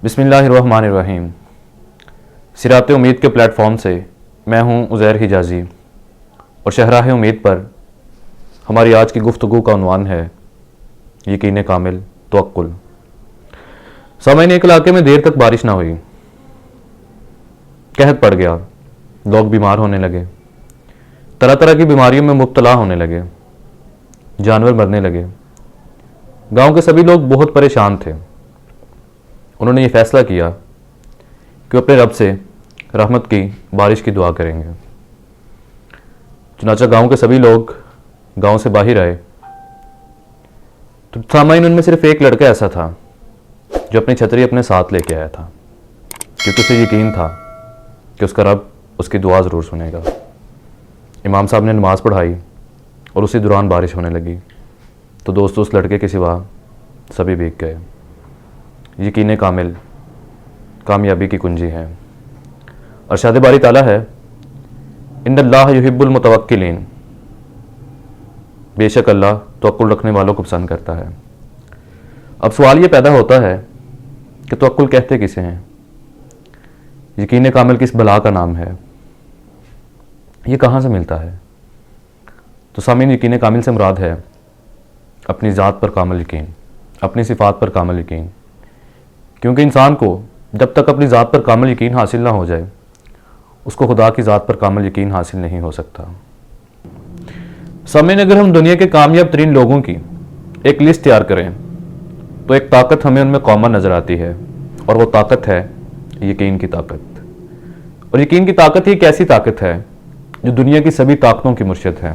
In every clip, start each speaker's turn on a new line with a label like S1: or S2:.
S1: بسم اللہ الرحمن الرحیم۔ صراط امید کے پلیٹ فارم سے میں ہوں عزیر حجازی اور شہراہ امید پر ہماری آج کی گفتگو کا عنوان ہے یقین کامل توکل۔ سامعین، ایک علاقے میں دیر تک بارش نہ ہوئی، قحط پڑ گیا، لوگ بیمار ہونے لگے، طرح طرح کی بیماریوں میں مبتلا ہونے لگے، جانور مرنے لگے۔ گاؤں کے سبھی لوگ بہت پریشان تھے۔ انہوں نے یہ فیصلہ کیا کہ وہ اپنے رب سے رحمت کی بارش کی دعا کریں گے۔ چنانچہ گاؤں کے سبھی لوگ گاؤں سے باہر آئے تو سامعین، ان میں صرف ایک لڑکا ایسا تھا جو اپنی چھتری اپنے ساتھ لے کے آیا تھا، کیونکہ اسے یقین تھا کہ اس کا رب اس کی دعا ضرور سنے گا۔ امام صاحب نے نماز پڑھائی اور اسی دوران بارش ہونے لگی تو دوستو اس لڑکے کے سوا سبھی بھیگ گئے۔ یقین کامل کامیابی کی کنجی ہے۔ ارشاد باری تعالیٰ ہے، ان اللہ یحب المتوکلین، بے شک اللہ توکل رکھنے والوں کو پسند کرتا ہے۔ اب سوال یہ پیدا ہوتا ہے کہ توکل کہتے کسے ہیں؟ یقین کامل کس بلا کا نام ہے؟ یہ کہاں سے ملتا ہے؟ تو سامعین، یقین کامل سے مراد ہے اپنی ذات پر کامل یقین، اپنی صفات پر کامل یقین، کیونکہ انسان کو جب تک اپنی ذات پر کامل یقین حاصل نہ ہو جائے اس کو خدا کی ذات پر کامل یقین حاصل نہیں ہو سکتا۔ سامعین، اگر ہم دنیا کے کامیاب ترین لوگوں کی ایک لسٹ تیار کریں تو ایک طاقت ہمیں ان میں کامن نظر آتی ہے، اور وہ طاقت ہے یقین کی طاقت۔ اور یقین کی طاقت ہی ایک ایسی طاقت ہے جو دنیا کی سبھی طاقتوں کی مرشد ہے۔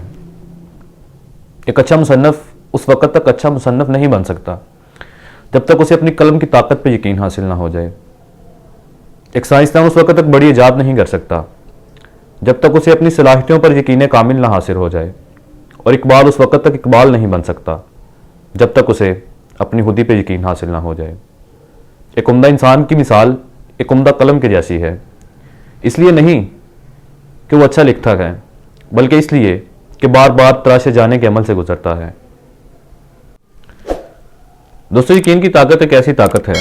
S1: ایک اچھا مصنف اس وقت تک اچھا مصنف نہیں بن سکتا جب تک اسے اپنی قلم کی طاقت پہ یقین حاصل نہ ہو جائے۔ ایک سائنسدان اس وقت تک بڑی ایجاد نہیں کر سکتا جب تک اسے اپنی صلاحیتوں پر یقین کامل نہ حاصل ہو جائے، اور اقبال اس وقت تک اقبال نہیں بن سکتا جب تک اسے اپنی خودی پہ یقین حاصل نہ ہو جائے۔ ایک عمدہ انسان کی مثال ایک عمدہ قلم کے جیسی ہے، اس لیے نہیں کہ وہ اچھا لکھتا ہے، بلکہ اس لیے کہ بار بار تراشے جانے کے عمل سے گزرتا ہے۔ دوستو، یقین کی طاقت ایک ایسی طاقت ہے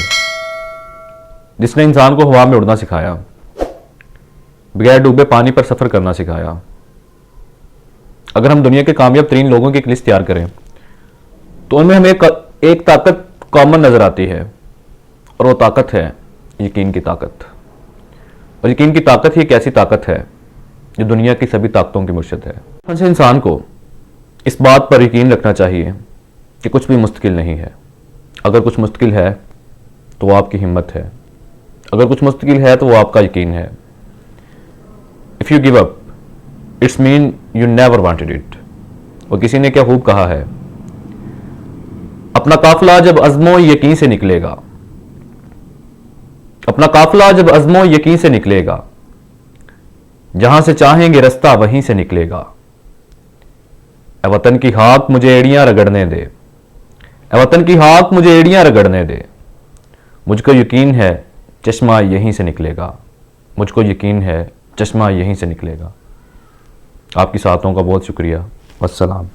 S1: جس نے انسان کو ہوا میں اڑنا سکھایا، بغیر ڈوبے پانی پر سفر کرنا سکھایا۔ اگر ہم دنیا کے کامیاب ترین لوگوں کی ایک لسٹ تیار کریں تو ان میں ہمیں ایک طاقت کامن نظر آتی ہے، اور وہ طاقت ہے یقین کی طاقت۔ اور یقین کی طاقت ہی ایک ایسی طاقت ہے جو دنیا کی سبھی طاقتوں کی مرشد ہے۔ ہر انسان کو اس بات پر یقین رکھنا چاہیے کہ کچھ بھی مستقل نہیں ہے۔ اگر کچھ مستقل ہے تو وہ آپ کی ہمت ہے، اگر کچھ مستقل ہے تو وہ آپ کا یقین ہے۔ If you give up, it's mean you never wanted it۔ اور کسی نے کیا خوب کہا ہے، اپنا قافلہ جب عزم و یقین سے نکلے گا، اپنا قافلہ جب عزم و یقین سے نکلے گا، جہاں سے چاہیں گے رستہ وہیں سے نکلے گا۔ اے وطن کی خاک مجھے ایڑیاں رگڑنے دے، اے وطن کی خاک مجھے ایڑیاں رگڑنے دے، مجھ کو یقین ہے چشمہ یہیں سے نکلے گا، مجھ کو یقین ہے چشمہ یہیں سے نکلے گا۔ آپ کی ساتھوں کا بہت شکریہ، والسلام۔